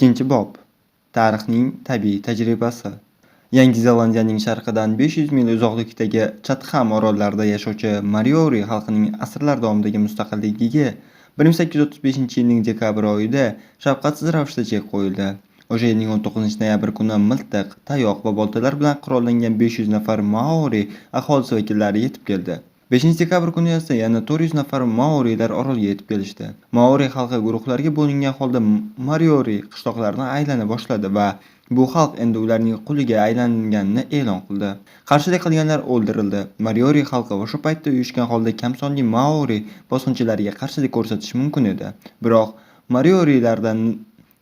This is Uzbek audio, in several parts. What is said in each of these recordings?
Ikkinchi bob. Tarixning tabiiy tajribasi. Yangi Zelandiyaning sharqidan 500 mil uzoqlikdagi Chatham orollarida yashovchi Mariori xalqining asrlar davomidagi mustaqilligiga 1835-yilning dekabr oyida shafqatsiz ravishda chek qo'yildi. O'sha yilning 19-noyabr kuni miltiq, tayoq va boltalar bilan qurollangan 500 nafar Maori aholisi vakillari yetib keldi. 5-dekabr kuni esa yana 400 nafar Maorilar orolga yetib kelishdi. Maori xalqi guruhlarga bo'lingan holda Mariori qishloqlarini aylana boshladi va bu xalq endi ularning quliga aylanganini e'lon qildi. Qarshilik qilganlar o'ldirildi. Mariori xalqi o'sha paytda uyushgan holda kam sonli Maori bosqinchilariga qarshilik ko'rsatishi mumkin edi. Biroq Mariorilardan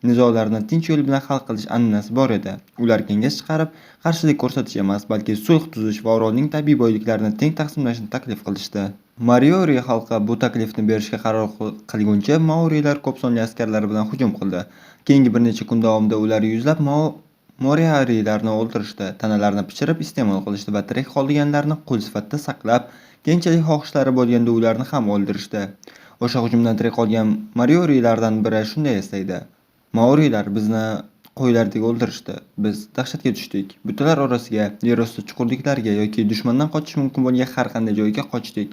nizolarni tinch yo'l bilan hal qilish an'anasi bor edi. Ular kengash chiqarib, qarshilik ko'rsatish emas, balki sulh tuzish va orolning tabiiy boyliklarini teng taqsimlashni taklif qilishdi. Mariori xalqi bu taklifni berishga qaror qilguncha Maorilar ko'p sonli askarlar bilan hujum qildi. Keyingi bir necha kun davomida ular yuzlab Moriarilarni o'ldirishdi, tanalarini pishirib iste'mol qilishdi va tirik qolganlarni qul sifatida saqlab, keyinchalik xohishlari bo'lganda ularni ham o'ldirishdi. O'sha hujumdan tirik qolgan Mariorilardan biri shunday eslaydi: Maorilar bizni qo'ylardek o'ldirishdi. Biz dahshatga tushdik. Butalar orasiga, yerosti chuqurliklarga yoki dushmandan qochish mumkin bo'lgan har qanday joyga qochdik.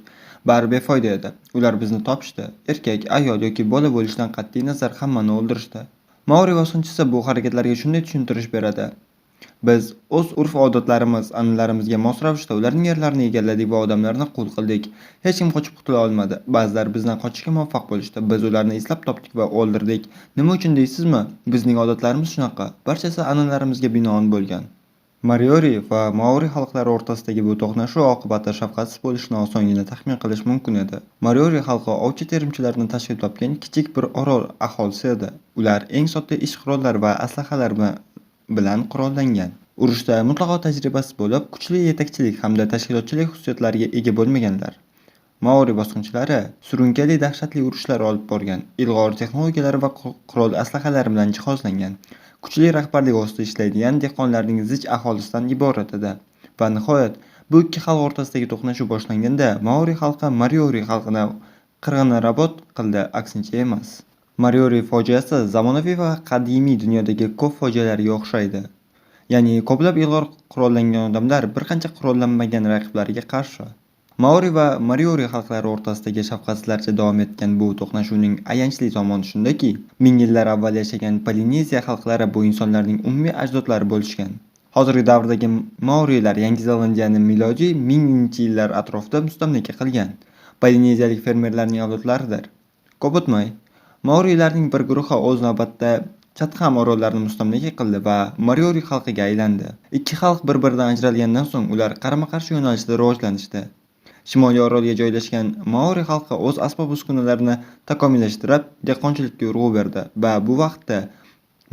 Bari befoyda edi. Ular bizni topishdi. Erkak, ayol yoki bola bo'lishidan qat'iy nazar hammani o'ldirishdi. Maori bosqinchisi bu harakatlarga shunday tushuntirish beradi: biz o'z urf-odatlarimiz, an'analarimizga mos ravishda ularning yerlarini egalladik va odamlarni qul qildik. Hech kim qochib qutula olmadi. Ba'zilar bizdan qochishga muvaffaq bo'lishdi. Biz ularni izlab topdik va o'ldirdik. Nima uchun deysizmi? Bizning odatlarimiz shunaqa. Barchasi an'analarimizga binoan bo'lgan. Mariori va Maori xalqlari o'rtasidagi bu to'qnashuv oqibati shafqatsiz bo'lishini osongina taxmin qilish mumkin edi. Mariori xalqi ovchi-terimchilarni tashkil topgan kichik bir orol aholisi edi. Ular eng sodda ish qurollari va aslahalar bilan qurollangan. Urushda mutlaqo tajribasiz bo'lib, kuchli yetakchilik hamda tashkilotchilik xususiyatlariga ega bo'lmaganlar. Maori bosqinchilari surunkali dahshatli urushlar olib borgan, ilg'or texnologiyalari va qurol aslahalari bilan jihozlangan, kuchli rahbarlik ostida ishlaydigan dehqonlarning zich aholisidan iborat edi. Va nihoyat, bu ikki xalq o'rtasidagi to'qnashuv boshlanganda Maori xalqi Mariori xalqini qirg'inbarot qildi, aksincha emas. Mariori fojiasi zamonaviy va qadimiy dunyodagi ko'p fojialarga o'xshaydi. Ya'ni ko'plab ilg'or qurollangan odamlar bir qancha qurollanmagan raqiblariga qarshi. Maori va Mariori xalqlari o'rtasidagi shafqatsizlarcha davom etgan bu to'qnashuvning ayanchli tomoni shundaki, ming yillar avval yashagan Polineziya xalqlari bu insonlarning umumiy ajdodlari bo'lishgan. Hozirgi davrdagi Maorilar Yangi Zelandiyani milodiy 1000-yillar atrofida mustamlaka qilgan polineziyalik fermerlarning avlodlaridir. Ko'p o'tmay, Maorilarning bir guruhi o'z navbatida Chatham orollarini mustamlaka qildi va Mariori xalqiga aylandi. Ikki xalq bir-biridan ajralgandan so'ng ular qarama-qarshi yo'nalishda rivojlanishdi. Shimoliy orolga joylashgan Maori xalqi o'z asbob-uskunalarini takomillashtirib, dehqonchilikka urg'u berdi va bu vaqtda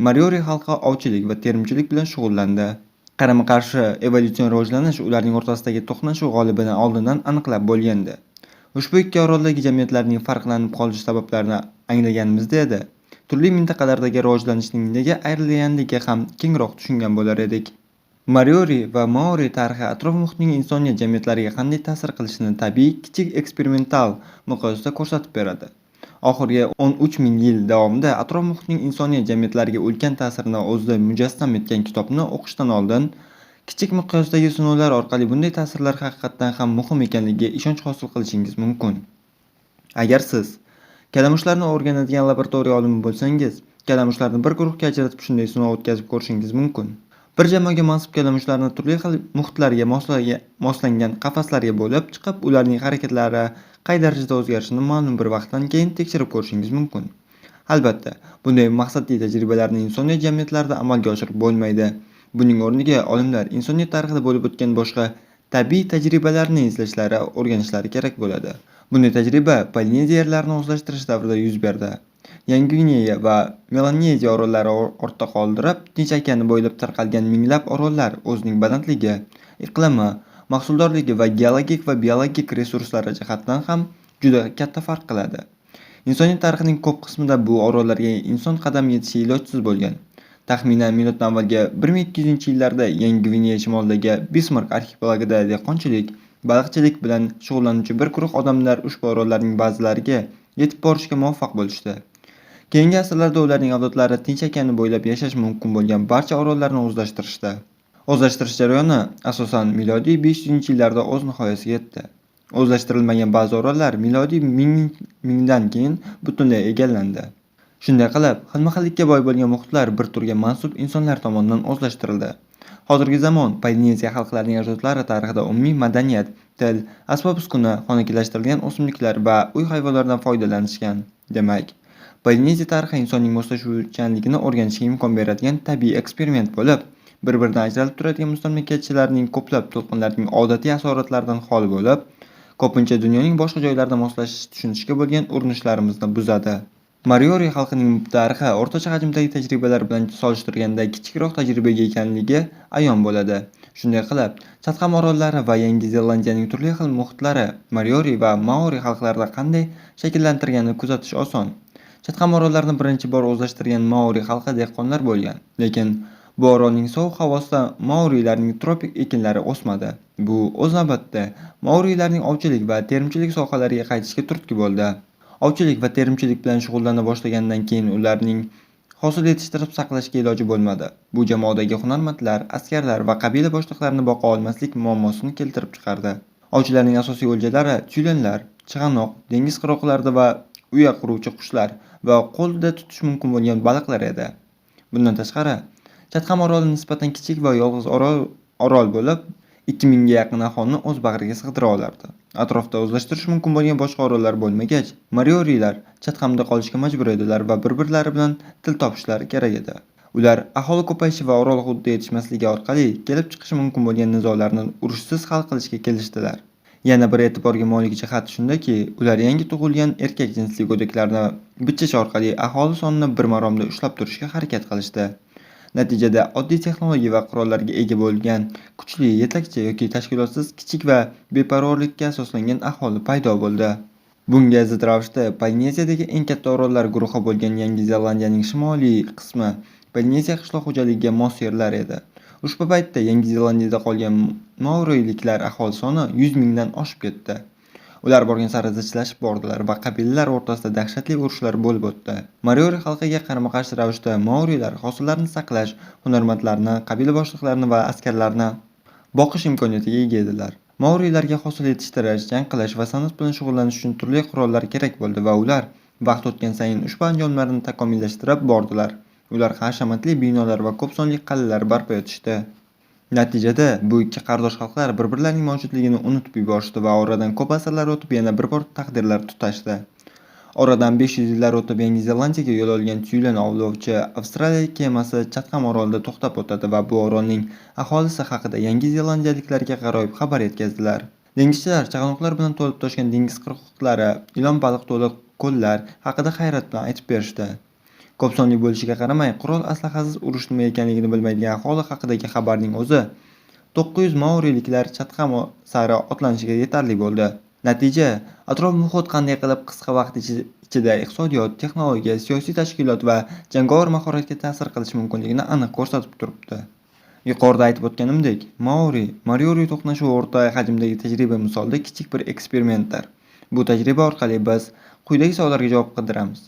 Mariori xalqi ovchilik va terimchilik bilan shug'ullandi. Qarama-qarshi evolyutsion rivojlanish ularning o'rtasidagi to'qnashuv g'olibini oldindan aniqlab bo'lgandi. Ushbu ikki oroldagi jamiyatlarning farqlanib qolish sabablarini anglaganimizda edi, turli mintaqalardagi rivojlanishning nega ayrilganligiga ham kengroq tushungan bo'lar edik. Mariori va Maori tarixi atrof-muhitning insoniyat jamiyatlariga qanday ta'sir qilishini tabiiy, kichik eksperimental miqyosda ko'rsatib beradi. Oxirgi 13 ming yil davomida atrof-muhitning insoniyat jamiyatlariga ulkan ta'sirini o'zida mujassam etgan kitobni o'qishdan oldin kichik miqyosdagi sinovlar orqali bunday ta'sirlar haqiqatdan ham muhim ekanligiga ishonch hosil qilishingiz mumkin. Agar siz kalamushlarni o'rganadigan laboratoriya olimi bo'lsangiz, kalamushlarni bir guruhga ajratib shunday sinov o'tkazib ko'rishingiz mumkin. Bir jamoaga mansub kalamushlarni turli xil muhitlarga moslangan qafaslarga bo'lib chiqib, ularning harakatlari qay darajada o'zgarishini ma'lum bir vaqtdan keyin tekshirib ko'rishingiz mumkin. Albatta, bunday maqsadli tajribalarni insoniyat jamiyatlarida amalga oshirib bo'lmaydi. Buning o'rniga olimlar insoniyat tarixida bo'lib o'tgan boshqa tabiiy tajribalarni izlashlari, o'rganishlari kerak bo'ladi. Bunday tajriba Polineziya yerlarini o'zlashtirish davrida yuz berdi. Yangi Gvineya va Melaneziya orollari ortda qoldirib, Tinch okeani bo'ylab tarqalgan minglab orollar o'zining balandligi, iqlimi, mahsuldorligi va geologik va biologik resurslari jihatdan ham juda katta farq qiladi. Insoniyat tarixining ko'p qismida bu orollarga inson qadam yetishi ilojsiz bo'lgan. Taxminan miloddan avvalgi 1200-yillarda Yangi Gvineya shimolidagi Bismarck arxipelagida dehqonchilik, baliqchilik bilan shug'ullanuvchi bir guruh odamlar ushbu orollarning ba'zilariga yetib borishga muvaffaq bo'lishdi. Keyingi asrlarda ularning avlodlari Tinch okeani bo'ylab yashash mumkin bo'lgan barcha orollarni o'zlashtirishdi. O'zlashtirish jarayoni asosan milodiy 500-yillarda o'z nihoyasiga yetdi. O'zlashtirilmagan ba'zi orollar milodiy mingdan keyin butunlay egallandi. Shunday qilib, xilma-xillikka boy bo'lgan muhitlar bir turga mansub insonlar tomonidan o'zlashtirildi. Hozirgi zamon Polineziya xalqlarining ajdodlari tarixida umumiy madaniyat, til, asbob-uskuna, xonakilashtirilgan o'simliklar va uy hayvonlaridan foydalanishgan. Demak, Polineziya tarixi insonning moslashuvchanligini o'rganishga imkon beradigan tabiiy eksperiment bo'lib, bir-biridan ajralib turadigan mustamlakachilarning ko'plab to'lqinlarining odatiy asoratlaridan xoli bo'lib, ko'pincha dunyoning boshqa joylarida moslashish tushunishga bo'lgan urinishlarimizni buzadi. Moriori xalqining tarixi o'rtacha hajmdagi tajribalar bilan solishtirganda kichikroq tajribaga ekanligi ayon bo'ladi. Shunday qilib, Chatham orollari va Yangi Zelandiyaning turli xil muhitlari Moriori va Maori xalqlarida qanday shakllantirganini kuzatish oson. Chatham orollarini birinchi bor o'zlashtirgan Maori xalqi dehqonlar bo'lgan, lekin bu orolning sovuq havosida Maorilarning tropik ekinlari o'smadi. Bu o'z navbatida Maorilarning ovchilik va terimchilik sohalariga qaytishga turtki bo'ldi. Ovchilik va terimchilik bilan shug'ullana boshlagandan keyin ularning hosil yetishtirib saqlashga iloji bo'lmadi. Bu jamoadagi hunarmandlar, askarlar va qabila boshliqlarini boqa olmaslik muammosini keltirib chiqardi. Ovchilarning asosiy o'ljalari tyulenlar, chig'anoq, dengiz qirg'oqlarida va uya quruvchi qushlar va qo'lda tutish mumkin bo'lgan baliqlar edi. Bundan tashqari, Chatham oroli nisbatan kichik va yolg'iz orol bo'lib, 2000 ga yaqin aholini o'z bag'riga sig'dira olardi. Atrofda o'zlashtirish mumkin bo'lgan boshqa orollar bo'lmagach, Moriorilar Chathamda qolishga majbur edilar va bir-birlari bilan til topishlari kerak edi. Ular aholi ko'payishi va orol hududi yetishmasligi orqali kelib chiqishi mumkin bo'lgan nizolarni urushsiz hal qilishga kelishdilar. Yana bir e'tiborga molik jihat shundaki, ular yangi tug'ilgan erkak jinsli go'daklarni bichish orqali aholi sonini bir maromda ushlab turishga harakat qilishdi. Natijada oddiy texnologiya va qurollarga ega bo'lgan kuchli, yetakchi yoki tashkilotsiz kichik va beparvolikka asoslangan aholi paydo bo'ldi. Bunga zid ravishda Polineziyadagi eng katta orollar guruhi bo'lgan Yangi Zelandiyaning shimoliy qismi Polineziya qishloq xo'jaligiga mos yerlar edi. Ushbu paytda Yangi Zelandiyada qolgan Maoriliklar aholi soni 100 mingdan oshib ketdi. Ular borgan sari zichlashib bordilar va qabilalar o'rtasida dahshatli urushlar bo'lib o'tdi. Moriori xalqiga qarama-qarshi ravishda Maorilar hosillarni saqlash, hunarmandlarni, qabila boshliqlarini va askarlarni boqish imkoniyatiga ega edilar. Maorilarga hosil yetishtirish, jang qilish va san'at bilan shug'ullanish uchun turli qurollar kerak bo'ldi va ular vaqt o'tgan sayin ushbu anjomlarni takomillashtirib bordilar. Ular hashamatli binolar va ko'p sonli qal'alar barpo etishdi. Natijada bu ikki qardosh xalqlar bir-birlarining mavjudligini unutib yuborishdi va oradan ko'p asrlar o'tib yana bir bor taqdirlar tutashdi. Oradan 500 yillar o'tib Yangi Zelandiyaga yo'l olgan tyulen ovlovchi Avstraliya kemasi Chatham orolida to'xtab o'tadi va bu orolning aholisi haqida Yangi Zelandiyaliklarga g'aroyib xabar yetkazdilar. Dengizchilar chaqaloqlar bilan to'lib toshgan dengiz qirg'oqlari, ilon baliq to'liq ko'llar haqida hayrat bilan aytib berishdi. Ko'p sonli bo'lishiga qaramay, qurol aslahasiz urush nima ekanligini bilmaydigan aholi haqidagi xabarning o'zi 900 Maoriliklar Chatham sari otlanishiga yetarli bo'ldi. Natija, atrof muhit qanday qilib qisqa vaqt ichida iqtisodiyot, texnologiya, siyosiy tashkilot va jangovar mahoratga ta'sir qilishi mumkinligini aniq ko'rsatib turibdi. Yuqorida aytib o'tganimdek, Moriori to'qnashuvi o'rta hajmdagi tajriba misolida kichik bir eksperimentdir. Bu tajriba orqali biz quyidagi savollarga javob qidiramiz.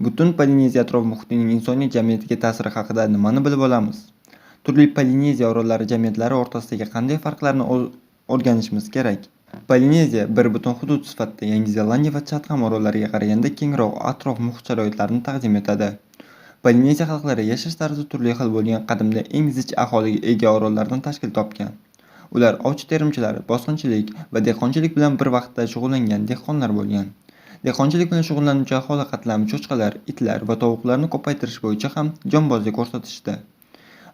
Butun Polineziya atrof muhitining insoniyat jamiyatiga ta'siri haqida nimani bilib olamiz? Turli Polineziya orollari jamiyatlari o'rtasidagi qanday farqlarni o'rganishimiz kerak? Polineziya bir butun hudud sifatida Yangi Zelandiya va Chatham orollariga qaraganda kengroq atrof muhit sharoitlarini taqdim etadi. Polineziya xalqlari yashash tarzi turli xil bo'lgan qadimda eng zich aholiga ega orollardan tashkil topgan. Ular ovchi-terimchilar, bosqinchilik va dehqonchilik bilan bir vaqtda shug'ullangan dehqonlar bo'lgan. Dehqonchilik bilan shug'ullanuvchi aholi qatlam cho'chqalar, itlar va tovuqlarni ko'paytirish bo'yicha ham jonbozlik ko'rsatishdi.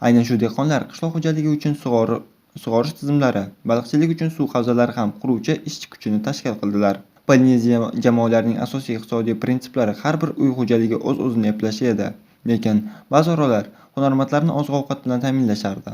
Aynan shu dehqonlar qishloq xo'jaligi uchun sug'orish tizimlari, baliqchilik uchun suv havzalari ham quruvchi ishchi kuchini tashkil qildilar. Polineziya jamoalarining asosiy iqtisodiy prinsiplari har bir uy xo'jaligi o'z-o'zini eplashi edi. Lekin ba'zi orollar hunarmandlarni oziq-ovqat bilan ta'minlashardi.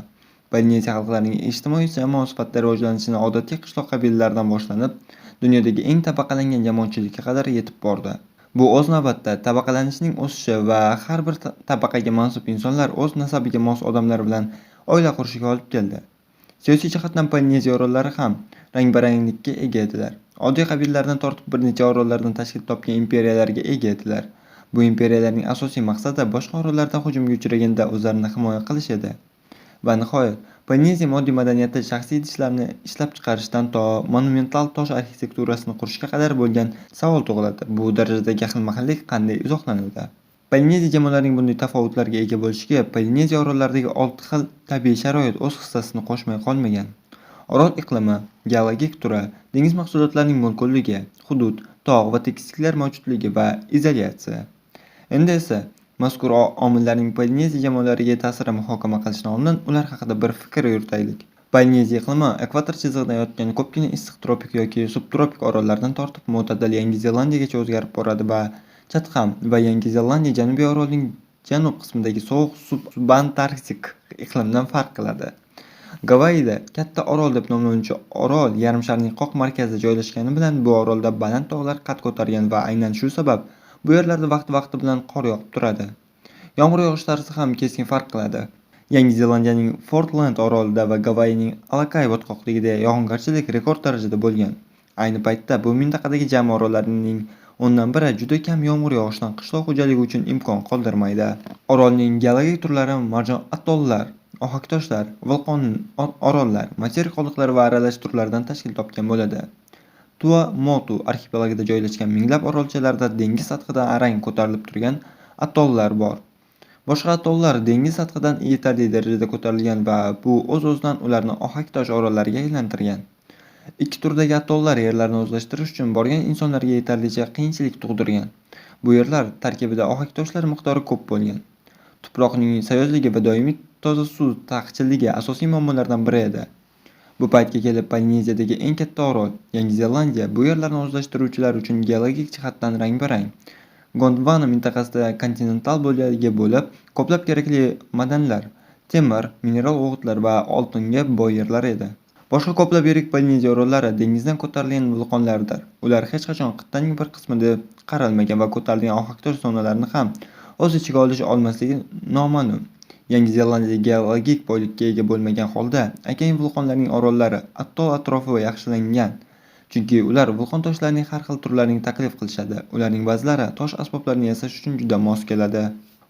Polineziya xalqlarining ijtimoiy jamoa sifatida rivojlanishini odatiy qishloq qabilalaridan boshlanib, dunyodagi eng tabaqalangan jamoatchilikka qadar yetib bordi. Bu o'z navbatida tabaqalanishning o'sishi va har bir tabaqaga mansub insonlar o'z nasabiga mos odamlar bilan oila qurishiga olib keldi. Siyosiy jihatdan Polineziya orollari ham rang-baranglikka ega edilar. Oddiy qabilalardan tortib bir necha orollardan tashkil topgan imperiyalarga ega edilar. Bu imperiyalarning asosiy maqsadi boshqa orollardan hujumga uchraganda o'zlarini himoya qilish edi. Va nihoyat, Polineziya moddiy madaniyati shaxsiy idishlarni ishlab chiqarishdan to monumental tosh arxitekturasini qurishga qadar bo'lgan savol tug'iladi. Bu darajadagi xilma-xillik qanday izohlanadi? Polineziya jamoalarining bunday tafovutlarga ega bo'lishiga Polineziya orollaridagi 6 xil tabiiy sharoit o'z hissasini qo'shmay qolmagan. Orol iqlimi, geologik turi, dengiz mahsulotlarining mo'l-ko'lligi, hudud, tog' va tekisliklar mavjudligi va izolyatsiya. Endi esa mazkur omillarning Polineziya jamoalariga ta'siri muhokama qilishdan oldin ular haqida bir fikr yuritaylik. Polineziya iqlimi ekvator chizig'idan yotgan ko'pgina issiq tropik yoki subtropik orollardan tortib mo'tadil Yangi Zelandiyagacha o'zgarib boradi va Chatham va Yangi Zelandiya janubiy orolning janub qismidagi sovuq subantarktik iqlimdan farq qiladi. Gavayida katta orol deb nomlanuvchi orol yarim sharning qoq markazida joylashgani bilan bu orolda baland tog'lar qad ko'targan va aynan shu sabab bu yerlarda vaqti bilan qor yog'ib turadi. Yomg'ir yog'ish ham keskin farq qiladi. Yangi Zelandiyaning Portland orolida va Gavayining Alakay botqoqligida yog'ingarchilik rekord darajada bo'lgan. Ayni paytda bu mintaqadagi jami orollarning 1/1 juda kam yomg'ir yog'ishidan qishloq xo'jaligi uchun imkon qoldirmaydi. Orolning geologik turlari marjon atollar, ohaktoshlar, vulqon orollar, materik qoldiqlar va aralash turlardan tashkil topgan bo'ladi. Tuamotu arxipelagida joylashgan minglab orolchalarda dengiz sathidan arang ko'tarilib turgan atollar bor. Boshqa atollar dengiz sathidan yetarli darajada ko'tarilgan va bu o'z-o'zidan ularni ohaktosh orollariga aylantirgan. Ikki turdagi atollar yerlarni o'zlashtirish uchun borgan insonlarga yetarlicha qiyinchilik tug'dirgan. Bu yerlar tarkibida ohaktoshlar miqdori ko'p bo'lgan. Tuproqning sayozligi va doimiy toza suv taqchilligi asosiy muammolardan biri edi. Bu paytga kelib Polineziyadagi eng katta orol, Yangi Zelandiya, bu yerlarni o'zlashtiruvchilar uchun geologik jihatdan rang-barang. Gondwana mintaqasida kontinental bo'lagi bo'lib, ko'plab kerakli madanlar, temir, mineral o'g'itlar va oltinga boy yerlar edi. Boshqa ko'plab yirik Polineziya orollari dengizdan ko'tarilgan vulqonlardir. Ular hech qachon qit'aning bir qismi deb qaralmagan va ko'tarilgan ohaktosh zonalarini ham o'z ichiga olmasligi noma'lum. Yangi Zelandiya geologik boylikka ega bo'lmagan holda, akayin vulqonlarning orollari atol atrofi yaxshilangan. Chunki ular vulqon toshlarining har xil turlarini taklif qilishadi. Ularning ba'zilari tosh asboblarini yasash uchun juda mos keladi.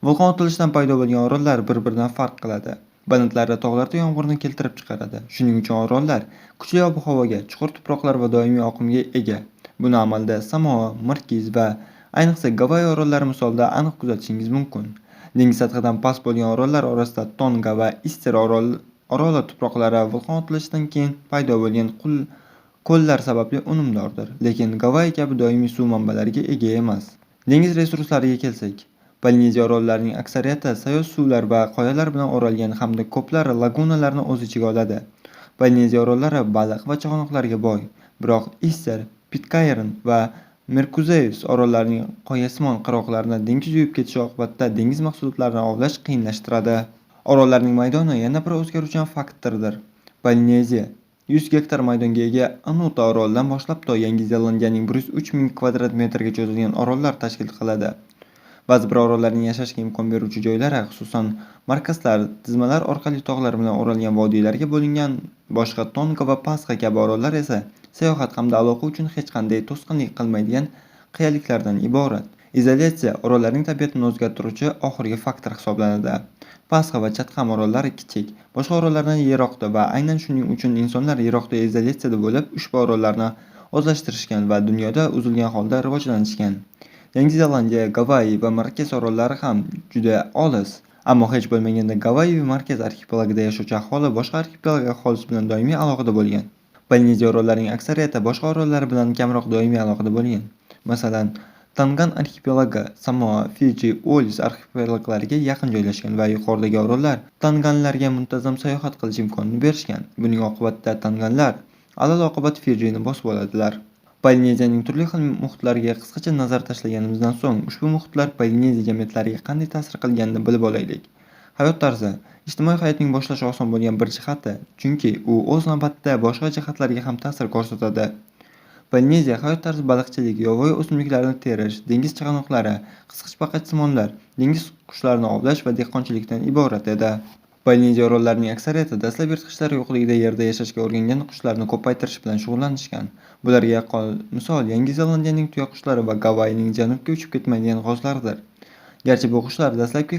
Vulqon otilishidan paydo bo'lgan orollar bir-biridan farq qiladi. Balandlari tog'larda yomg'irni keltirib chiqaradi. Shuning uchun orollar kuchli ob-havoga, chuqur tuproqlar va doimiy oqimga ega. Buni amalda Samoa, Markiz va ayniqsa Gavayi orollari misolida aniq kuzatishingiz mumkin. Dengiz sathidan past bo'lgan orollar orasida Tonga va Ister oroli tuproqlari vulqon otilishidan keyin paydo bo'lgan ko'llar sababli unumdordir, lekin Gavayi kabi doimiy suv manbalariga ega emas. Dengiz resurslariga kelsak, Polineziya orollarining aksariyati sayoz suvlar va qoyalar bilan o'ralgan hamda ko'plari lagunalarni o'z ichiga oladi. Polineziya orollari baliq va chaqaloqlarga boy, biroq Ister, Pitcairn va Merkuzeus orollarining qoyasimon qirg'oqlarini dengiz yuvib ketishi oqibatida dengiz mahsulotlarini ovlash qiyinlashtiradi. Orollarning maydoni yana bir o'zgaruvchan faktordir. Polineziya 100 gektar maydonga ega Anuta orolidan boshlab to Yangi Zelandiyaning 103 ming kvadrat metrga cho'zilgan orollar tashkil qiladi. Ba'zi bir orollarning yashashga imkon beruvchi joylari, xususan markazlar, tizmalar orqali tog'lar bilan o'ralgan vodiylarga bo'lingan, boshqa Tonga va Pasxa kabi orollar esa sayohat hamda aloqa uchun hech qanday to'sqinlik qilmaydigan qiyaliklardan iborat. Izolyatsiya orollarning tabiatini o'zgartiruvchi oxirgi faktor hisoblanadi. Pasxa va Chatham orollari kichik, boshqa orollardan yiroqda va aynan shuning uchun insonlar yiroqda izolyatsiyada bo'lib, ushbu orollarni o'zlashtirishgan va dunyoda uzilgan holda rivojlanishgan. Yangi Zelandiya, Gavayi va Markaz orollari ham juda olis, ammo hech bo'lmaganda Gavayi va Markaz arxipelagida yashovchi aholi boshqa arxipelag aholisi bilan doimiy aloqada bo'lgan. Polineziya orollarining aksariyati boshqa orollar bilan kamroq doimiy aloqada bo'lgan. Masalan, Tangan arxipelagi Samoa, Fiji, Wallis arxipelaglariga yaqin joylashgan va yuqoridagi orollar tanganlarga muntazam sayohat qilish imkonini berishgan. Buning oqibatida tanganlar alal-oqibat Fijini bosib oladilar. Polineziyaning turli xil muhitlariga qisqacha nazar tashlaganimizdan so'ng, ushbu muhitlar Polineziya jamiyatlariga qanday ta'sir qilganini bilib olaylik. Hayot tarzi ijtimoiy hayotning boshlashi oson bo'lgan bir jihati, chunki u o'z navbatida boshqa jihatlarga ham ta'sir ko'rsatadi. Polineziya hayot tarzi baliqchilik, yovvoyi o'simliklarni terish, dengiz chaqaloqlari, qisqichbaqasimonlar, dengiz qushlarini ovlash va dehqonchilikdan iborat edi. Polineziya orollarining aksariyati dastlab yirtqichlar yo'qligida yerda yashashga o'rgangan qushlarni ko'paytirish bilan shug'ullanishgan. Bularga yaqqol misol Yangi Zelandiyaning tuyaqushlari va Gavayining janubga uchib ketmaydigan g'ozlaridir. Garchi bu qushlar dastlabki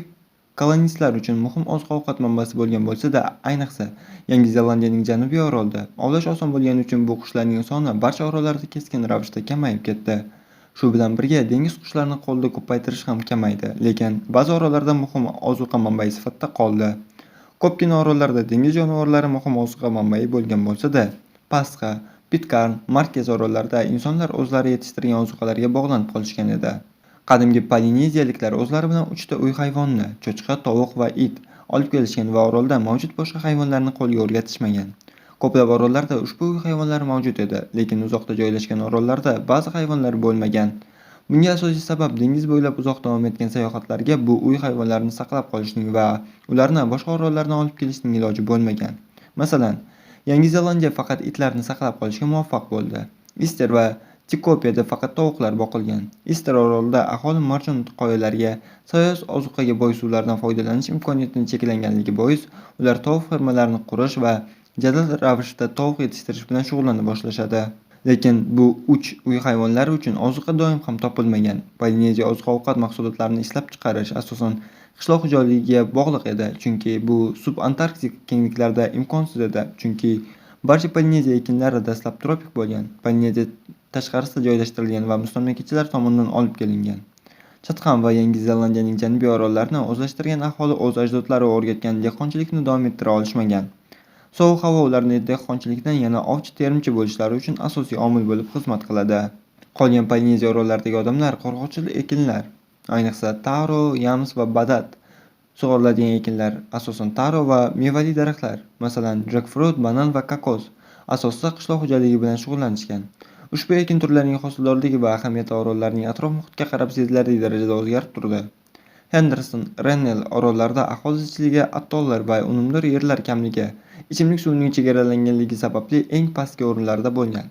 kolonistlar uchun muhim oziq-ovqat manbasi bo'lgan bo'lsa-da, ayniqsa Yangi Zelandiyaning janubiy orolida ovlash oson bo'lgani uchun bu qushlarning soni barcha orollarda keskin ravishda kamayib ketdi. Shu bilan birga dengiz qushlarini qo'lda ko'paytirish ham kamaydi, lekin ba'zi orollarda muhim ozuqa manbai sifatida qoldi. Ko'pgina orollarda dengiz jonivorlari muhim ozuqa manbai bo'lgan bo'lsa-da, Pasxa, Pitkarn, Markez orollarida insonlar o'zlari yetishtirgan ozuqalarga bog'lanib qolishgan edi. Qadimgi polineziyaliklar o'zlari bilan 3 ta uy hayvonni, cho'chqa, tovuq va it olib kelishgan va orolda mavjud boshqa hayvonlarni qo'lga o'rgatishmagan. Ko'plab orollarda ushbu uy hayvonlari mavjud edi, lekin uzoqda joylashgan orollarda ba'zi hayvonlar bo'lmagan. Bunga asosiy sabab dengiz bo'ylab uzoq davom etgan sayohatlarga bu uy hayvonlarini saqlab qolishning va ularni boshqa orollardan olib kelishning iloji bo'lmagan. Masalan, Yangi Zelandiya faqat itlarni saqlab qolishga muvaffaq bo'ldi. Ister va Tikopiyada faqat tovuqlar boqilgan. Ister orolida aholi marjon qoyalariga sayoz ozuqaga boy suvlardan foydalanish imkoniyatining cheklanganligi bois, ular tovuq fermalarini qurish va jadal ravishda tovuq yetishtirish bilan shug'ullana boshlashadi. Lekin bu 3 uy hayvonlari uchun ozuqa doim ham topilmagan. Polineziya oziq-ovqat mahsulotlarini ishlab chiqarish asosan qishloq xo'jaligiga bog'liq edi, chunki bu subantarktik kengliklarda imkonsiz edi, chunki barcha Polineziya ekinlari dastlab tropik bo'lgan. Polineziya tashqarisida joylashtirilgan va mustamlakachilar tomonidan olib kelingan. Chatham va Yangi Zelandiyaning janubiy orollarini o'zlashtirgan aholi o'z ajdodlari o'rgatgan dehqonchilikni davom ettira olishmagan. Sovuq havo ularni dehqonchilikdan yana ovchi-terimchi bo'lishlari uchun asosiy omil bo'lib xizmat qiladi. Qolgan Polineziya orollaridagi odamlar qo'rg'oqchil ekinlar, ayniqsa taro, yams va badat sug'oriladigan ekinlar, asosan taro va mevali daraxtlar, masalan, jackfruit, banan va kokos asosida qishloq xo'jaligi bilan shug'ullanishgan. Ushbu ekin turlarining hosildorligi va ahamiyati orollarning atrof muhitga qarab sezilarli darajada o'zgarib turdi. Henderson, Rennell orollarida aholi zichligi, atollar va unumdor yerlar kamligi, ichimlik suvining chegaralanganligi sababli eng pastki o'rinlarda bo'lgan.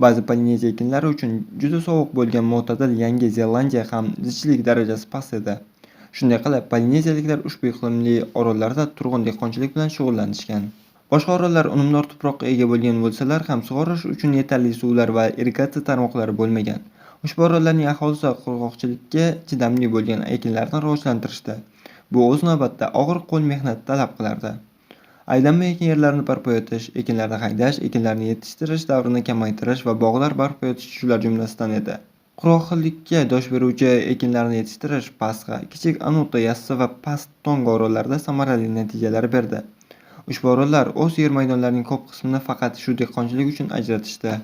Ba'zi Polineziya ekinlari uchun juda sovuq bo'lgan mo'tadil Yangi Zelandiya ham zichlik darajasi past edi. Shunday qilib, polineziyaliklar ushbu iqlimli orollarda turg'un dehqonchilik bilan shug'ullanishgan. Boshqa orollar unumdor tuproqqa ega bo'lgan bo'lsalar ham sug'orish uchun yetarli suvlar va irrigatsiya tarmoqlari bo'lmagan. Ushbu orollarning aholisi qurg'oqchilikka chidamli bo'lgan ekinlarni rivojlantirishdi. Bu o'z navbatida og'ir qo'l mehnati talab qilardi. Aylanma ekin yerlarini barpo etish, ekinlarni haydash, ekinlarni yetishtirish davrini kamaytirish va bog'lar barpo etish shular jumlasidan edi. Qurg'oqchilikka dosh beruvchi ekinlarni yetishtirish Pasxa, Kichik Anuta yassi va past Tonga orollarida samarali natijalar berdi. Ushbu orollar o'z yer maydonlarining ko'p qismini faqat shu dehqonchilik uchun ajratishdi.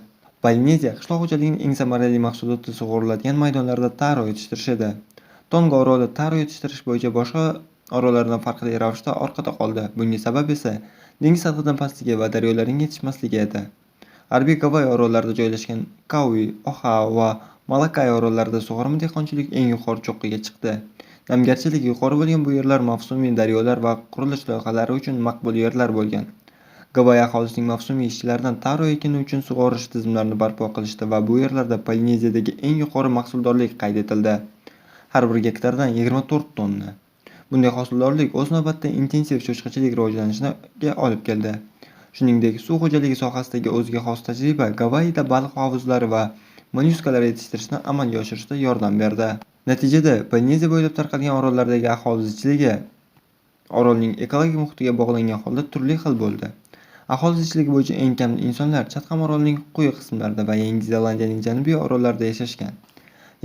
Polineziya qishloq xo'jaligining eng samarali mahsuloti sug'oriladigan maydonlarda taro yetishtirish edi. Tonga oroli taro yetishtirish bo'yicha boshqa orollardan farqli ravishda orqada qoldi. Bunga sabab esa dengiz sathidan pastligi va daryolarning yetishmasligi edi. G'arbiy Gavayi orollarida joylashgan Kauai, Oahu va Malakai orollarida sug'orma dehqonchilik eng yuqori cho'qqiga chiqdi. Namgarchilik yuqori bo'lgan bu yerlar mavsumiy daryolar va qurilish loyihalari uchun maqbul yerlar bo'lgan. Gavayi aholisining mavsumiy ishchilaridan taro ekini uchun sug'orish tizimlarini barpo qilishdi va bu yerlarda Polineziyadagi eng yuqori mahsuldorlik qayd etildi. Har bir gektardan 24 tonna. Bunday hosildorlik o'z navbatida intensiv cho'chqachilik rivojlanishiga olib keldi. Shuningdek, suv xo'jaligi sohasidagi o'ziga xos tajriba Gavayida baliq hovuzlari va mollyuskalar yetishtirishni amalga oshirishda yordam berdi. Natijada Polineziya bo'ylab tarqalgan orollardagi aholi zichligi orolning ekologik muhitiga bog'langan holda turli xil bo'ldi. Aholi zichligi bo'yicha eng kam insonlar Chatham orolining quyi qismlarida va Yangi Zelandiyaning janubiy orollarida yashashgan.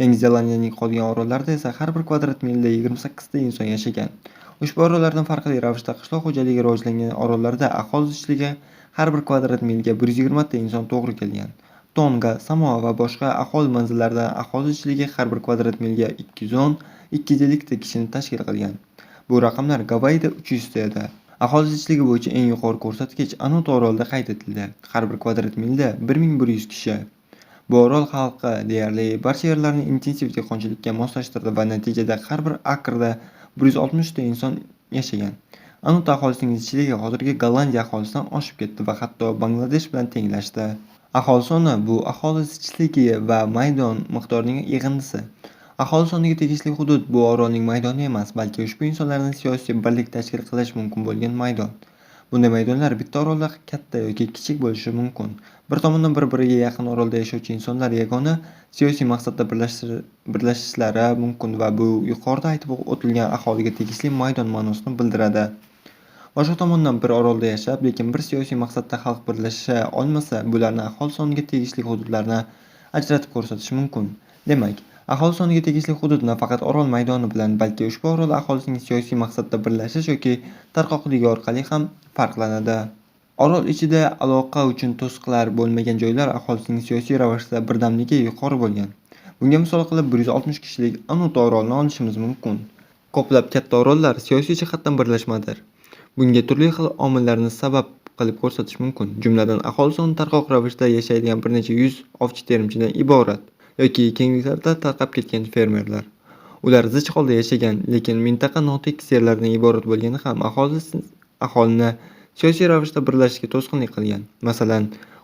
Yangi Zelandiyaning qolgan orollarida esa har bir kvadrat milda 28 ta inson yashagan. Ushbu orollardan farqli ravishda qishloq xo'jaligi rivojlangan orollarda aholi zichligi har bir kvadrat milga 120 ta inson to'g'ri kelgan. Tonga, Samoa va boshqa aholi manzillaridan aholi zichligi har bir kvadrat milga 210-250 ta kishini tashkil qilgan. Bu raqamlar Gavayida 300 ta edi. Aholi zichligi bo'yicha eng yuqori ko'rsatkich Anuta orolida qayd etildi. Har bir kvadrat milda 1100 kishi. Bu orol xalqi deyarli barcha yerlarni intensiv dehqonchilikka moslashtirdi va natijada har bir akrda 160 ta inson yashagan. Anuta aholisining zichligi hozirgi Gollandiya aholisidan oshib ketdi va hatto Bangladesh bilan tenglashdi. Aholi soni bu aholi zichligi va maydon miqdorining yig'indisi. Aholi soniga tegishli hudud bu orolning maydoni emas, balki ushbu insonlarning siyosiy birlik tashkil qilish mumkin bo'lgan maydon. Bunday maydonlar bitta orolda katta yoki kichik bo'lishi mumkin. Bir tomondan bir-biriga yaqin orolda yashovchi insonlar yagona siyosiy maqsadda birlashishlari mumkin va bu yuqorida aytib o'tilgan aholiga tegishli maydon ma'nosini bildiradi. Boshqa tomondan bir orolda yashab, lekin bir siyosiy maqsadda xalq birlasha olmasa, bularni aholi soniga tegishli hududlarni ajratib ko'rsatish mumkin. Demak, aholi soniga tegishli hududni faqat orol maydoni bilan, balki ushbu orol aholisining siyosiy maqsadda birlashish yoki tarqoqligi orqali ham farqlanadi. Orol ichida aloqa uchun to'siqlar bo'lmagan joylar aholisining siyosiy ravishda birdamligi yuqori bo'lgan. Bunga misol qilib 160 kishilik Anuta orolini olishimiz mumkin. Ko'plab katta orollar siyosiy jihatdan birlashmadir. Bunga turli xil omillarni sabab qilib ko'rsatish mumkin. Jumladan, aholi soni tarqoq ravishda yashaydigan bir necha yuz ovchi-terimchidan iborat yoki kengliklarda tarqab ketgan fermerlar. Ular zich holda yashagan, lekin mintaqa notekis yerlardan iborat bo'lgani ham aholini siyosiy ravishda birlashishga to'sqinlik qilgan. Masalan,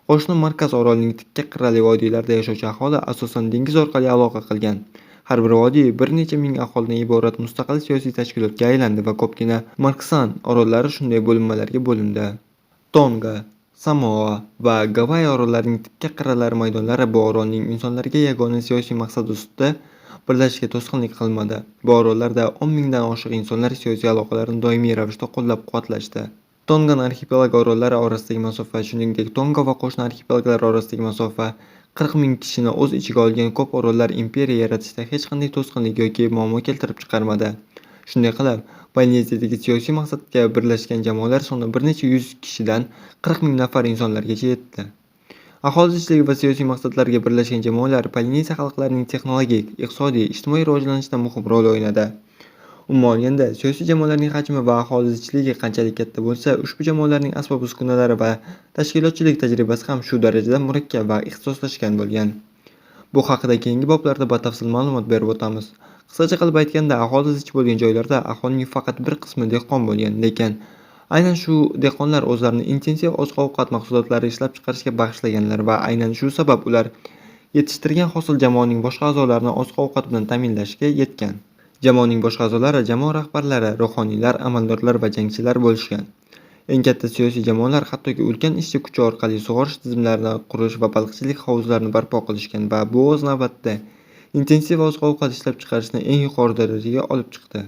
qo'shni Markaz orolining tikka qirrali vodiylarida yashovchi aholi asosan dengiz orqali aloqa qilgan. Har bir vodiy bir necha ming aholidan iborat mustaqil siyosiy tashkilotga aylandi va ko'pgina Marksan orollari shunday bo'linmalarga bo'lindi. Tonga, Samoa va Gavayi orollarining tikka qirrali maydonlari bu orolning insonlarga yagona siyosiy maqsad ustida birlashishga to'sqinlik qilmadi. Bu orollarda 10 mingdan oshiq insonlar siyosiy aloqalarni doimiy ravishda qo'llab-quvvatlashdi. Tongan arxipelagi orollari orasidagi masofa, shuningdek Tonga va qo'shni arxipelaglar orasidagi masofa 40 ming kishini o'z ichiga olgan ko'p orollar imperiya yaratishda hech qanday to'sqinlik yoki muammo keltirib chiqarmadi. Shunday qilib, Polineziyadagi siyosiy maqsadga birlashgan jamoalar soni bir necha yuz kishidan 40 ming nafar insonlargacha yetdi. Aholi zichligi va siyosiy maqsadlarga birlashgan jamoalar Polineziya xalqlarining texnologik, iqtisodiy, ijtimoiy rivojlanishida muhim rol o'ynadi. Umuman olganda, siyosiy jamoalarning hajmi va aholi zichligi qanchalik katta bo'lsa, ushbu jamoalarning asbob-uskunalari va tashkilotchilik tajribasi ham shu darajada murakkab va ixtisoslashgan bo'lgan. Bu haqida keyingi boblarda batafsil ma'lumot berib o'tamiz. Qisqacha qilib aytganda, aholi zich bo'lgan joylarda aholining faqat bir qismi dehqon bo'lgan, lekin aynan shu dehqonlar o'zlarini intensiv oziq-ovqat mahsulotlari ishlab chiqarishga bag'ishlaganlar va aynan shu sabab ular yetishtirgan hosil jamoaning boshqa a'zolarini oziq-ovqat bilan ta'minlashga yetgan. Jamoaning boshqa a'zolari jamoa rahbarlari, ruhoniylar, amaldorlar va jangchilar bo'lishgan. Eng katta siyosiy jamoalar hattoki ulkan ishchi kuchi orqali sug'orish tizimlarini qurish va baliqchilik hovuzlarini barpo qilishgan va bu o'z navbatida intensiv oziq-ovqat ishlab chiqarishni eng yuqori darajaga olib chiqdi.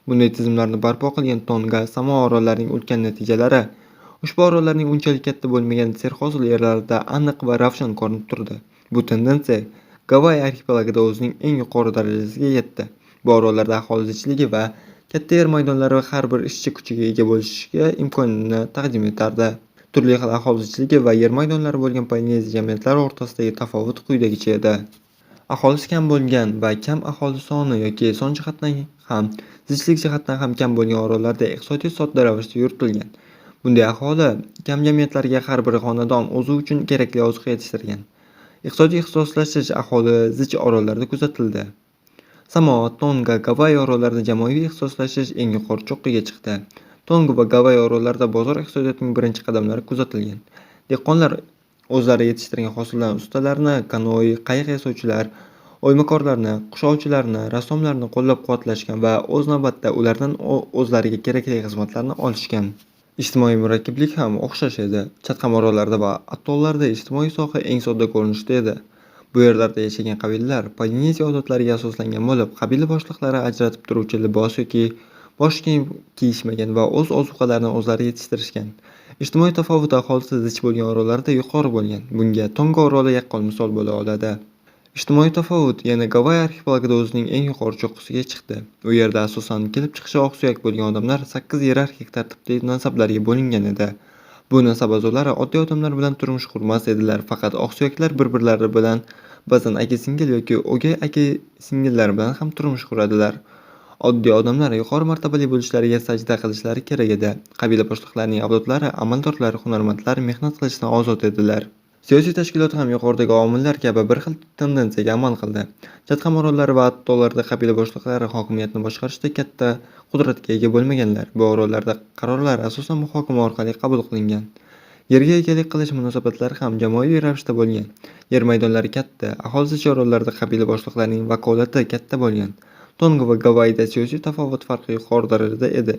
Bunday tizimlarni barpo qilgan Tonga, Samoa orollarining ulkan natijalari ushbu orollarning unchalik katta bo'lmagan serhosil yerlarida aniq va ravshan ko'rinib turdi. Bu tendensiya Gavayi arxipelagida o'zining eng yuqori darajasiga yetdi. Bu orollarda aholi zichligi va katta yer maydonlari har bir ishchi kuchiga ega bo'lishga imkonini taqdim etardi. Turli xil aholi zichligi va yer maydonlari bo'lgan Polineziya jamiyatlari o'rtasidagi tafovut quyidagicha edi. Aholisi kam bo'lgan va kam aholi soni yoki son jihatdan ham, zichlik jihatdan ham kam bo'lgan orollarda iqtisodiyot sodda ravishda yuritilgan. Bunday aholi kam jamiyatlarga har bir xonadon o'zi uchun kerakli oziq yetishtirgan. Iqtisodiy ixtisoslashish aholi zich orollarda kuzatildi. Samoa, Tonga, Gavayi orollarida jamoaviy ixtisoslashish eng yuqori cho'qqiga chiqdi. Tonga va Gavayi orollarida bozor iqtisodiyotining birinchi qadamlari kuzatilgan. Dehqonlar o'zlari yetishtirgan hosillarni ustalarni, kanoi, qayiq yasovchilar, o'ymakorlarni, qush ovchilarni, rassomlarni qo'llab-quvvatlashgan va o'z navbatida ulardan o'zlariga kerakli xizmatlarni olishgan. Ijtimoiy murakkablik ham o'xshash edi. Chatqam orollarida va atollarda ijtimoiy soha eng sodda ko'rinishda edi. Bu yerlarda yashagan qabilalar Polineziya odatlariga asoslangan bo'lib, qabila boshliqlari ajratib turuvchi libos yoki bosh kiyim kiyishmagan va o'z ozuqalarini o'zlari yetishtirishgan. Ijtimoiy tafovut aholisi zich bo'lgan orollarda yuqori bo'lgan. Bunga Tonga oroli yaqqol misol bo'la oladi. Ijtimoiy tafovut yana Gavayi arxipelagida o'zining eng yuqori cho'qqisiga chiqdi. U yerda asosan kelib chiqishi oqsuyak bo'lgan odamlar 8 iyerarxik tartibdagi nasablarga bo'lingan edi. Bu nasab a'zolari oddiy odamlar bilan turmush qurmas edilar, faqat oqsuyaklar bir-birlari bilan ba'zan aka-singil yoki o'gay aka-singillar bilan ham turmush quradilar. Oddiy odamlar yuqori martabali bo'lishlariga sajda qilishlari kerak edi. Qabila boshliqlarining avlodlari, amaldorlar, hunarmandlar mehnat qilishdan ozod edilar. Siyosiy tashkilot ham yuqoridagi omillar kabi bir xil tendensiyaga amal qildi. Chatqam orollari va atollarda qabila boshliqlari hokimiyatni boshqarishda katta qudratga ega bo'lmaganlar. Bu orollarda qarorlar asosan muhokama orqali qabul qilingan. Yerga egalik qilish munosabatlari ham jamoaviy ravishda bo'lgan. Yer maydonlari katta, aholisi orollarda qabila boshliqlarining vakolati katta bo'lgan. Tonga va Gavayida siyosiy tafovut farqi yuqori darajada edi.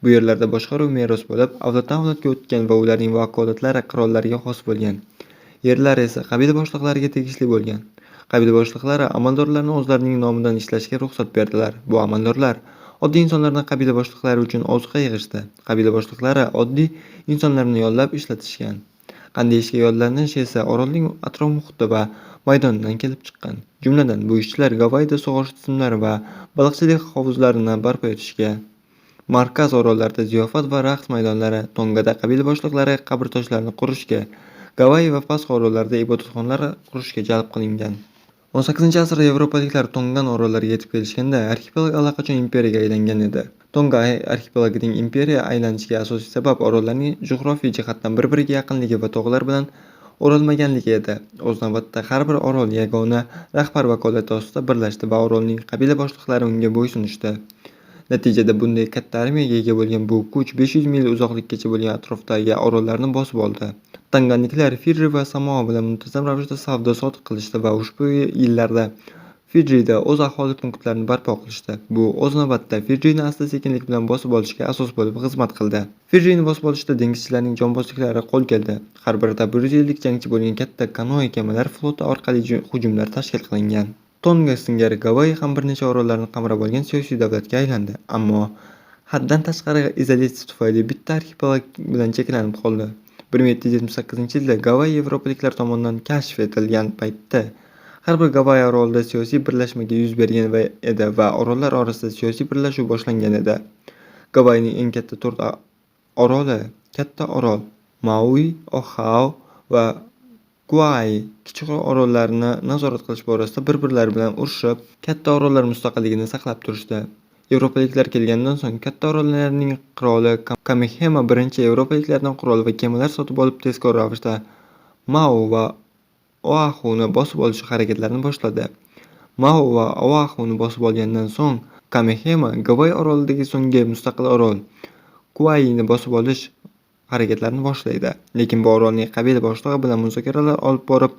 Bu yerlarda boshqaruv meros bo'lib, avloddan avlodga o'tgan va ularning vakolatlari qirollarga xos bo'lgan. Yerlar esa qabila boshliqlariga tegishli bo'lgan. Qabila boshliqlari amaldorlarni o'zlarining nomidan ishlashga ruxsat berdilar. Bu amaldorlar oddiy insonlardan qabila boshliqlari uchun ozuqa yig'ishdi. Qabila boshliqlari oddiy insonlarni yollab ishlatishgan. Qanday ishga yollanish esa orolning atrof muhiti va maydonidan kelib chiqqan. Jumladan, bu ishchilar Gavayida sug'orish tizimlari va baliqchilik hovuzlarini barpo etishga, Markaz orollarida ziyofat va raqs maydonlari, Tongada qabila boshliqlari qabrtoshlarini qurishga, Gavayi va Pasxa orollarida ibodatxonalar qurishga jalb qilingan. 18-asrda yevropaliklar Tongan orollariga yetib kelishganda, arxipelag allaqachon imperiyaga aylangan edi. Tonga arxipelagining imperiya aylanishiga asosiy sabab orollarning jug'rofiy jihatdan bir-biriga yaqinligi va tog'lar bilan o'ralmaganligi edi. O'z navbatida har bir orol yagona rahbar vakolati ostida birlashdi va orolning qabila boshliqlari unga bo'ysunishdi. Natijada bunday katta armiyaga ega bo'lgan bu kuch 500 mil uzoqlikkacha bo'lgan atrofdagi orollarni bosib oldi. Tanganliklar Fidji va Samoa bilan muntazam ravishda savdo-sotiq qilishdi va ushbu yillarda Fidjida o'z aholi punktlarini barpo qilishdi. Bu o'z navbatida Fidjini asta-sekinlik bilan bosib olishga asos bo'lib xizmat qildi. Fidjini bosib olishda dengizchilarning jonbozliklari qo'l keldi. Har birida 150 jangchi bo'lgan katta kanoe kemalar floti orqali hujumlar tashkil qilingan. Tonga singari Gavayi ham bir necha orollarni qamrab olgan siyosiy davlatga aylandi, ammo haddan tashqari izolyatsiya tufayli bitta arxipelag bilan cheklanib qoldi. 1778-yilda Gavayi yevropaliklar tomonidan kashf etilgan paytda har bir Gavayi orolida siyosiy birlashmaga yuz bergan edi va orollar orasida siyosiy birlashuv boshlangan edi. Gavayining eng katta 4 oroli Katta orol, Maui, Oahu va Kauai kichik orollarni nazorat qilish borasida bir-birlari bilan urushib, katta orollar mustaqilligini saqlab turishdi. Yevropaliklar kelgandan so'ng katta orollarning qiroli Kamehema birinchi yevropaliklardan qurol va kemalar sotib olib tezkor ravishda Mau va Oahuni bosib olish harakatlarini boshladi. Mau va Oahuni bosib olgandan so'ng Kamehema Gavayi orolidagi so'nggi mustaqil orol Kauaini bosib olish harakatlarini boshlaydi. Lekin bu orolning qabila boshlig'i bilan muzokaralar olib borib,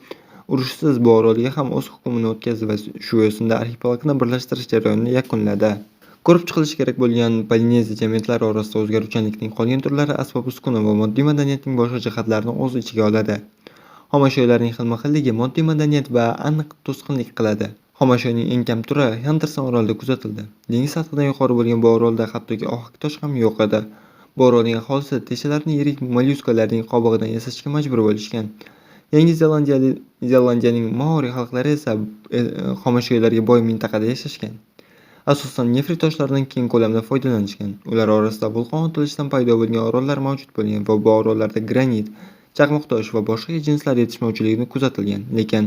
urushsiz bu orolga ham o'z hukmini o'tkazdi va shu yo'sinda arxipelagni birlashtirish jarayonini yakunladi. Ko'rib chiqilishi kerak bo'lgan Polineziya jamiyatlari orasida o'zgaruvchanlikning qolgan turlari asbob-uskuna va moddiy madaniyatning boshqa jihatlarini o'z ichiga oladi. Xomashyolarning xilma-xilligi moddiy madaniyat va aniq to'sqinlik qiladi. Xomashyoning eng kam turi Henderson orolida kuzatildi. Dengiz sathidan yuqori bo'lgan bu orolda hattoki ohak tosh ham yo'q edi. Bu orolning aholisi teshalarni yirik mollyuskalarning qobig'idan yasashga majbur bo'lishgan. Yangi Zelandiyaning Maori xalqlari esa xomashyolarga boy mintaqada yashashgan. Asosan nefrit toshlaridan keng ko'lamda foydalanishgan. Ular orasida vulqon otilishidan paydo bo'lgan orollar mavjud bo'lgan va bu orollarda granit, chaqmoq tosh va boshqa jinslar yetishmovchiligi kuzatilgan. Lekin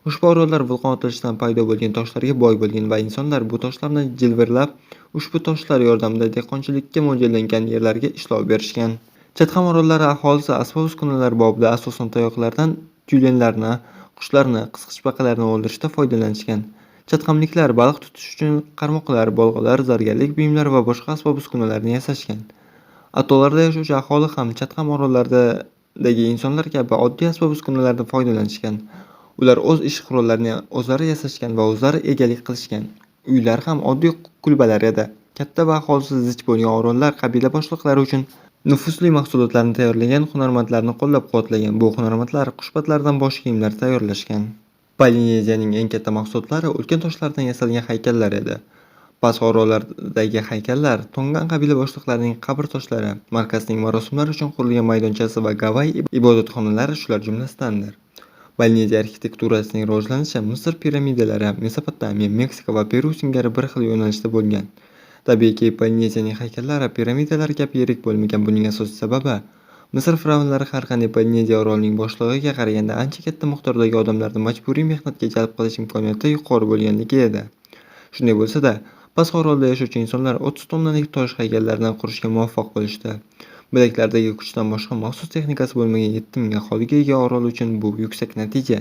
ushbu orollar vulqon otilishidan paydo bo'lgan toshlarga boy bo'lgan va insonlar bu toshlarni jilvirlab, ushbu toshlar yordamida dehqonchilikka mo'ljallangan yerlarga ishlov berishgan. Chatham orollari aholisi asbob-uskunalar bobida asosan tayoqlardan tyulenlarni, qushlarni, qisqichbaqalarni o'ldirishda foydalanishgan. Chathamliklar baliq tutish uchun qarmoqlar, bolg'alar, zargarlik buyumlari va boshqa asbob-uskunalarni yasashgan. Atollarda yashovchi aholi ham Chatham orollaridagi insonlar kabi oddiy asbob-uskunalardan foydalanishgan. Ular o'z ish qurollarini o'zlari yasashgan va o'zlari egalik qilishgan. Uylar ham oddiy kulbalar edi. Katta va aholisi zich bo'lgan orollar qabila boshliqlari uchun nufuzli mahsulotlarni tayyorlagan hunarmandlarni qo'llab-quvvatlagan. Bu hunarmandlar qushpatlardan bosh kiyimlar tayyorlashgan. Polineziyaning eng katta mahsulotlari ulkan toshlardan yasalgan haykallar edi. Pasxa orollardagi haykallar Tongan qabila boshliqlarining qabr toshlari, markazning marosimlar uchun qurilgan maydonchasi va Gavayi ibodatxonalari shular jumlasidandir. Polineziya arxitekturasining rivojlanishi Misr piramidalari, Mesopotamiya, Meksika va Peru singari bir xil yo'nalishda bo'lgan. Tabiiyki, Polineziyaning haykallari piramidalar kabi yirik bo'lmagan. Buning asosiy sababi Misr fir'avnlari har qanday Polineziya orolining boshlig'iga qaraganda ancha katta miqdordagi odamlarni majburiy mehnatga jalb qilish imkoniyati yuqori bo'lganligi edi. Shunday bo'lsa-da, Pasxa orolida yashovchi insonlar 30 tonnalik tosh haykallardan qurishga muvaffaq bo'lishdi. Bilaklardagi kuchdan boshqa maxsus texnikasi bo'lmagan 7 ming aholiga ega orol uchun bu yuksak natija.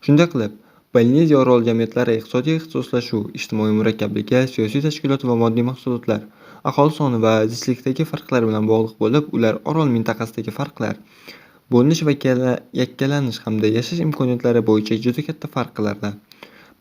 Shunday qilib, Polineziya orol jamiyatlari iqtisodiy ixtisoslashuv, ijtimoiy murakkabligi, siyosiy tashkilot va moddiy mahsulotlar, aholi soni va zichlikdagi farqlar bilan bog'liq bo'lib, ular orol mintaqasidagi farqlar, bo'linish va yakkalanish hamda yashash imkoniyatlari bo'yicha juda katta farq qilardi.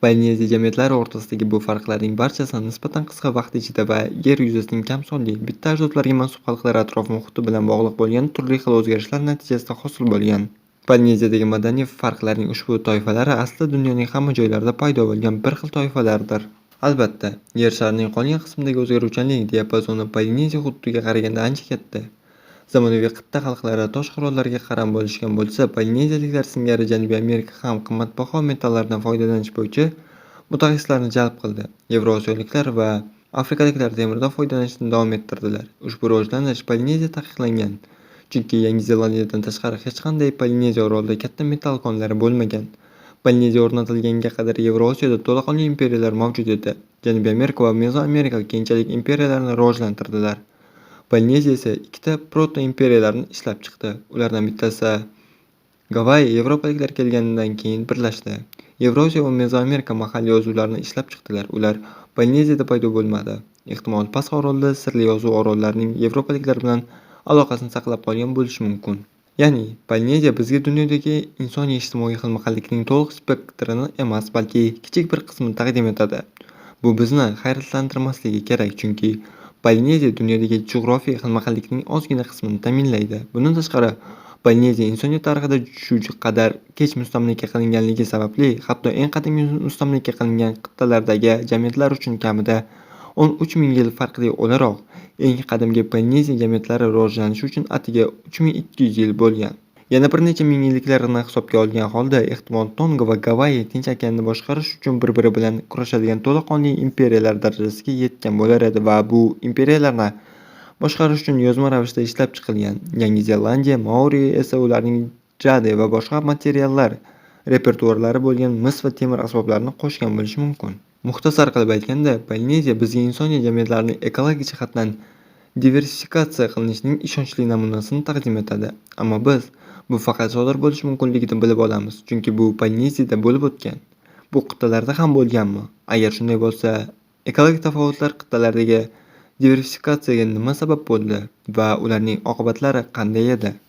Polineziya jamiyatlari o'rtasidagi bu farqlarning barchasi nisbatan qisqa vaqt ichida va yer yuzasining kam sonli, bitta ajdodlarga mansub xalqlar atrof-muhiti bilan bog'liq bo'lgan turli xil o'zgarishlar natijasida hosil bo'lgan. Polineziyadagi madaniy farqlarning ushbu toifalari aslida dunyoning hamma joylarida paydo bo'lgan bir xil toifalardir. Albatta, yer sharining qolgan qismidagi o'zgaruvchanlik diapazoni Polineziya hududiga qaraganda ancha katta. Zamonaviy qit'a xalqlari tosh qurollarga qaram bo'lishgan bo'lsa, polineziyaliklar singari Janubiy Amerika ham qimmatbaho metallardan foydalanish bo'yicha mutaxassislarni jalb qildi. Yevrosiyoliklar va afrikaliklar temirdan foydalanishni davom ettirdilar. Ushbu rivojlanish Polineziya taqiqlangan, chunki Yangi Zelandiyadan tashqari hech qanday Polineziya orolida katta metal konlari bo'lmagan. Polineziya o'rnatilganga qadar Yevrosiyoda to'laqonli imperiyalar mavjud edi. Janubiy Amerika va Mezoamerika keyinchalik imperiyalarni rivojlantirdilar. Polineziya esa ikkita proto-imperiyalarni ishlab chiqdi. Ulardan bittasi Gavayi yevropaliklar kelganidan keyin birlashdi. Yevrosiyo va Mezoamerika mahalliy yozuvlarni ishlab chiqdilar. Ular Polineziyada paydo bo'lmadi. Ehtimol Pasxa orolida sirli yozuv orollarining yevropaliklar bilan aloqasini saqlab qolgan bo'lishi mumkin. Ya'ni, Polineziya bizga dunyodagi insoniy ijtimoiy xilma-xillikning to'liq spektrini emas, balki kichik bir qismini taqdim etadi. Bu bizni hayratlantirmasligi kerak, chunki Polineziya dunyodagi jug'rofiy xilma-xillikning ozgina qismini ta'minlaydi. Bundan tashqari, Polineziya insoniyat tarixida shu qadar kech mustamlaka qilinganligi sababli, hatto eng qadimiy mustamlaka qilingan qit'alardagi jamiyatlar uchun kamida 13,000 yil farqli o'laroq, eng qadimgi Polineziya jamiyatlari rivojlanishi uchun atigi 3200 yil bo'lgan. Yana bir necha ming yilliklarni hisobga olgan holda, ehtimol Tonga va Gavayi Tinch okeanni boshqarish uchun bir-biri bilan kurashadigan to'laqonli imperiyalar darajasiga yetgan bo'lar edi va bu imperiyalarni boshqarish uchun yozma ravishda ishlab chiqilgan. Yangi Zelandiya Maori esa ularning jade va boshqa materiallar repertuarlari bo'lgan mis va temir asboblarini qo'shgan bo'lishi mumkin. Muxtasar qilib aytganda, Polineziya bizga insoniy jamiyatlarning ekologik jihatdan diversifikatsiya qilinishining ishonchli namunasini taqdim etadi. Ammo biz bu faqat sodir bo'lishi mumkinligini bilib olamiz, chunki bu Polineziyada bo'lib o'tgan. Bu qit'alarda ham bo'lganmi? Agar shunday bo'lsa, ekologik tafovutlar qit'alardagi diversifikatsiyaga nima sabab bo'ldi va ularning oqibatlari qanday edi?